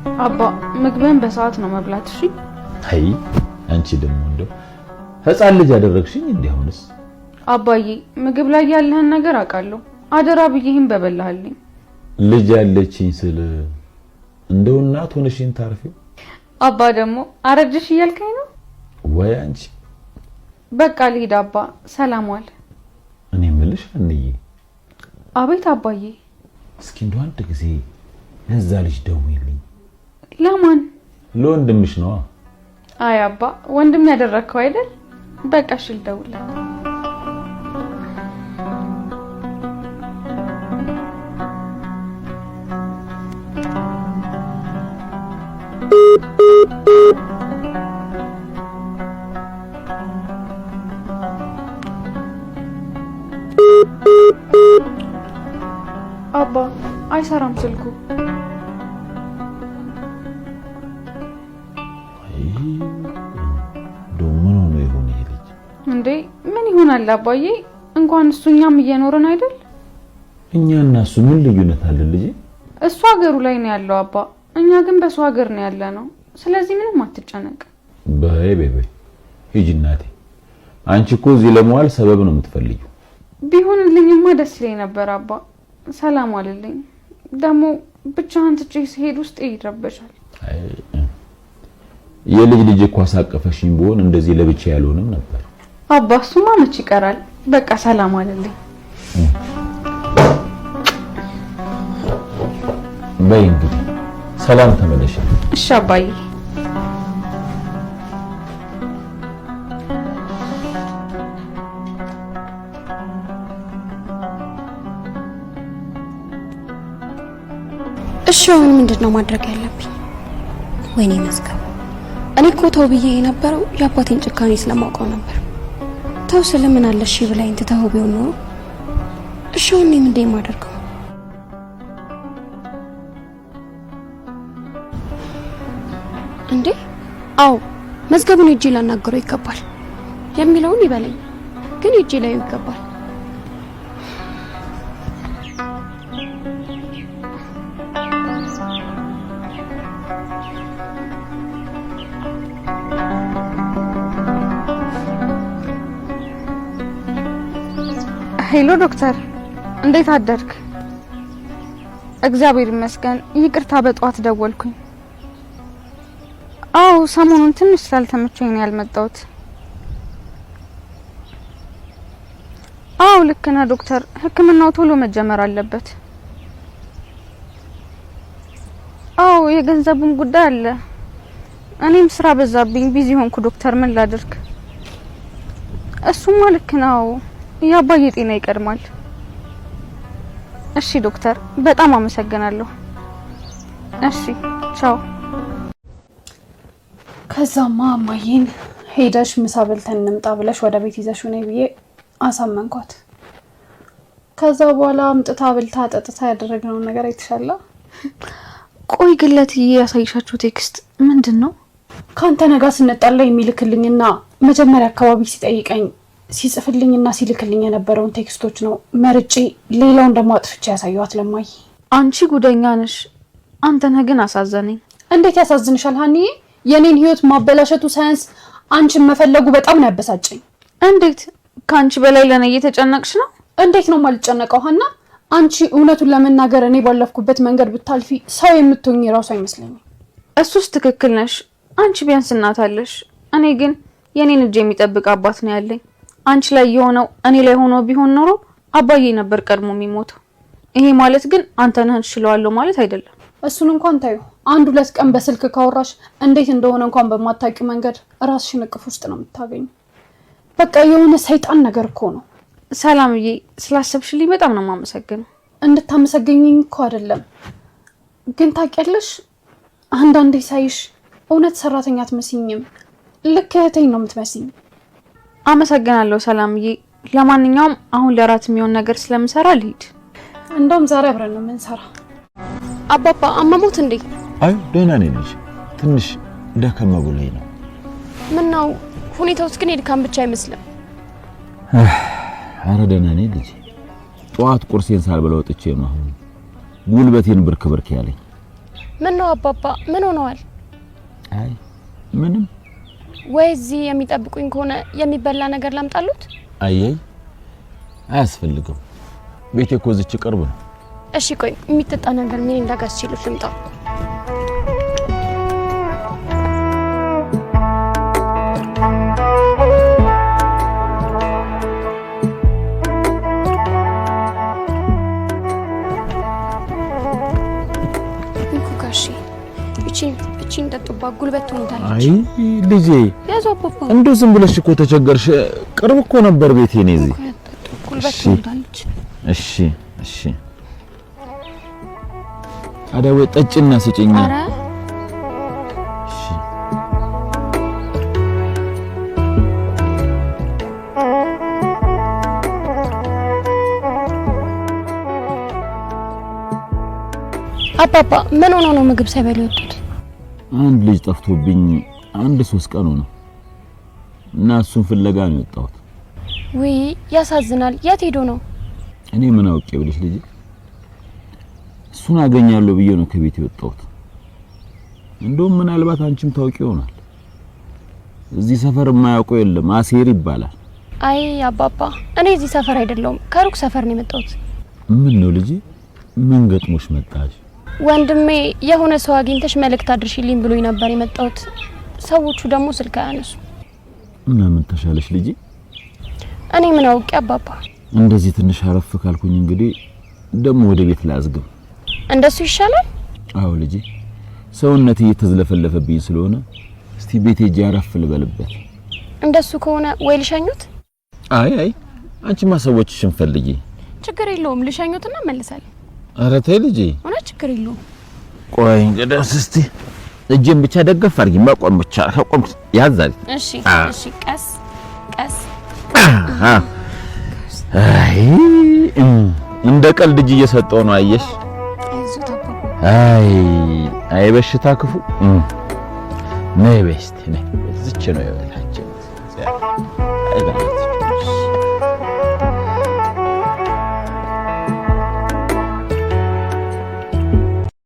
አባ ምግብን በሰዓት ነው መብላት እሺ አይ አንቺ ደሞ እንደው ህፃን ልጅ ያደረግሽኝ እንዴ አሁንስ አባዬ ምግብ ላይ ያለህን ነገር አውቃለሁ አደራ ብዬህም በበላህልኝ ልጅ ያለችኝ ስለ እንደው እናት ሆነሽኝ ታርፊው አባ ደግሞ አረጅሽ እያልከኝ ነው ወይ አንቺ በቃ ልሂድ አባ ሰላም ዋል እኔ ምልሽ አንዬ አቤት አባዬ እስኪ እንደው አንድ ጊዜ ለዛ ልጅ ደውይልኝ ለማን ለወንድምሽ ነው አይ አባ ወንድም ያደረከው አይደል በቃ እሺ ልደውልለት አባ አይሰራም ስልኩ ዶምን ሆኖ ይሆን ይልጅ እንዴ ምን ይሆናል አባዬ እንኳን እሱኛም እየኖርን አይደል እኛና እሱ ምን ልዩነት አለ ልጅ እሱ ሀገሩ ላይ ነው ያለው አባ እኛ ግን በሱ ሀገር ነው ያለነው ስለዚህ ምንም አትጨነቅ በይ ሂጂ እናቴ አንቺ እኮ እዚህ ለመዋል ሰበብ ነው የምትፈልጊው ቢሆንልኝማ ደስ ይለኝ ነበር አባ ሰላም አለልኝ ደሞ ብቻህን ትጪ ሲሄድ ውስጥ ይረበሻል የልጅ ልጅ እኮ አሳቀፈሽኝ ቢሆን እንደዚህ ለብቻ ያልሆነም ነበር አባ እሱማ መች ይቀራል በቃ ሰላም አለልኝ በይ እንግዲህ ሰላም ተመለሽ እሺ አባዬ እሺ አሁን ምንድነው ማድረግ ያለብኝ ወይኔ መዝገብ እኔ እኮ ተው ብዬ የነበረው የአባቴን ጭካኔ ስለማውቀው ነበር ተው ስለምን አለ እሺ ብላኝ ተተው ቢሆን ነው እሺ አሁን ምን እንደማደርገው እንዴ አው መዝገቡን እጄ ላናገረው ይገባል የሚለውን ይበለኝ ግን እጄ ላይ ይገባል ሄሎ ዶክተር እንዴት አደርክ እግዚአብሔር ይመስገን ይቅርታ በጧት ደወልኩኝ አው ሰሞኑን ትንሽ ስላልተመቸኝ ነው ያልመጣሁት አው ልክ ነህ ዶክተር ህክምናው ቶሎ መጀመር አለበት አው የገንዘቡም ጉዳይ አለ እኔም ስራ በዛብኝ ቢዚ ሆንኩ ዶክተር ምን ላድርግ እሱማ ልክ ነው ያባዬ ጤና ይቀድማል እሺ ዶክተር በጣም አመሰግናለሁ እሺ ቻው ከዛማ ማማዬን ሄደሽ ምሳ በልተን እንምጣ ብለሽ ወደ ቤት ይዘሽው ነይ ብዬ አሳመንኳት ከዛ በኋላ አምጥታ በልታ ጠጥታ ያደረግነው ነገር አይተሻላ ቆይ ግለት ያሳይሻችሁ ቴክስት ምንድነው ካንተ ነጋ ስንጣላ የሚልክልኝና መጀመሪያ አካባቢ ሲጠይቀኝ ሲጽፍልኝና ሲልክልኝ የነበረውን ቴክስቶች ነው መርጬ ሌላውን ደግሞ አጥፍቼ ያሳየዋት ለማይ አንቺ ጉደኛ ነሽ አንተ ነህ ግን አሳዘነኝ እንዴት ያሳዝንሻል ሃኒዬ የኔን ህይወት ማበላሸቱ ሳይንስ አንቺን መፈለጉ በጣም ነው ያበሳጨኝ እንዴት ካንቺ በላይ ለኔ እየተጨነቅሽ ነው እንዴት ነው ማልጨነቀው ሃና አንቺ እውነቱን ለመናገር እኔ ባለፍኩበት መንገድ ብታልፊ ሰው የምትሆኚ ራሱ አይመስለኝም እሱስ ትክክል ነሽ አንቺ ቢያንስ እናት አለሽ እኔ ግን የኔን እጅ የሚጠብቅ አባት ነው ያለኝ አንቺ ላይ የሆነው እኔ ላይ ሆኖ ቢሆን ኖሮ አባዬ ነበር ቀድሞ የሚሞተው ይሄ ማለት ግን አንተ ነህ እችላለሁ ማለት አይደለም እሱን እንኳን ታዩ አንድ ሁለት ቀን በስልክ ካወራሽ እንዴት እንደሆነ እንኳን በማታውቂ መንገድ ራስሽን እቅፍ ውስጥ ነው የምታገኙ በቃ የሆነ ሰይጣን ነገር እኮ ነው ሰላምዬ ስላሰብሽልኝ በጣም ነው የማመሰግነው እንድታመሰግኝኝ እኮ አይደለም ግን ታውቂያለሽ አንዳንዴ ሳይሽ እውነት ሰራተኛ አትመስይኝም ልክ እህቴን ነው የምትመስይኝ አመሰግናለሁ ሰላምዬ ለማንኛውም አሁን ለራት የሚሆን ነገር ስለምሰራ ልሂድ እንደውም ዛሬ አብረን ነው የምንሰራ አባባ አመሞት እንዴ አይ ደህና ነኝ ልጅ ትንሽ ደከም ብሎኝ ነው ምን ነው ሁኔታውስ ግን የድካም ብቻ አይመስልም አረ ደህና ነኝ ልጅ ጧት ቁርሴን ሳልበላ ወጥቼ ነው አሁን ጉልበቴን ብርክ ያለኝ ምን ነው አባባ ምን ሆነዋል? አይ ምንም ወይ እዚህ የሚጠብቁኝ ከሆነ የሚበላ ነገር ላምጣሉት? አየይ አያስፈልግም ቤቴ እኮ እዚች ቅርብ ነው። እሺ ቆይ የሚጠጣ ነገር ምን እንዳጋስችልሽ ልምጣ። እቺን ጠጡባ ጉልበት ትሆንታለች። አይ ልጄ ያዙ አባባ እንደው ዝም ብለሽ እኮ ተቸገርሽ። ቅርብ እኮ ነበር ቤቴ ነው እዚህ። ጉልበት ትሆንታለች። እሺ እሺ አዳው ጠጭና ስጪኝ። አረ እሺ አባባ ምን ሆኖ ነው ምግብ ሳይበሉ የወጡት? አንድ ልጅ ጠፍቶብኝ 3 ቀን ነው እና እሱን ፍለጋ ነው የወጣሁት። ውይ ያሳዝናል። የት ሄዶ ነው? እኔ ምን አውቄ ብለሽ ልጅ እሱን አገኛለሁ ብዬ ነው ከቤት የወጣሁት። እንደውም ምናልባት አንቺም ታውቂ ይሆናል። እዚህ ሰፈር የማያውቀው የለም፣ አሴር ይባላል። አይ አባባ እኔ እዚህ ሰፈር አይደለሁም ከሩቅ ሰፈር ነው የመጣሁት። ምን ነው ልጅ ምን ገጥሞሽ መጣሽ? ወንድሜ የሆነ ሰው አግኝተሽ መልእክት አድርሽልኝ ብሎኝ ነበር የመጣሁት። ሰዎቹ ደግሞ ስልክ አያነሱ። ምን ተሻለሽ ልጅ? እኔ ምን አውቄ አባባ። እንደዚህ ትንሽ አረፍ ካልኩኝ እንግዲህ ደግሞ ወደ ቤት ላዝግም። እንደሱ ይሻላል? አዎ ልጅ ሰውነት እየተዝለፈለፈብኝ ስለሆነ እስቲ ቤቴ ሄጄ አረፍ ልበልበት። እንደሱ ከሆነ ወይ ልሸኙት? አይ አንቺማ ሰዎችሽን ፈልጊ። ችግር የለውም ልሸኙትና መልሳለሁ። ኧረ ተይ ልጄ ሆነ ችግር የለውም። ቆይ እንግዲህ እስቲ እጄን ብቻ ደገፍ አድርጊ። መቆም ብቻ ከቆም ያዛል። እሺ እሺ ቀስ ቀስ። አይ እንደ ቀልድ እጅ እየሰጠው ነው አየሽ። አይዞት አባባ። አይ በሽታ ክፉ ነይ በስቲ ነይ። እዚች ነው የበላችን።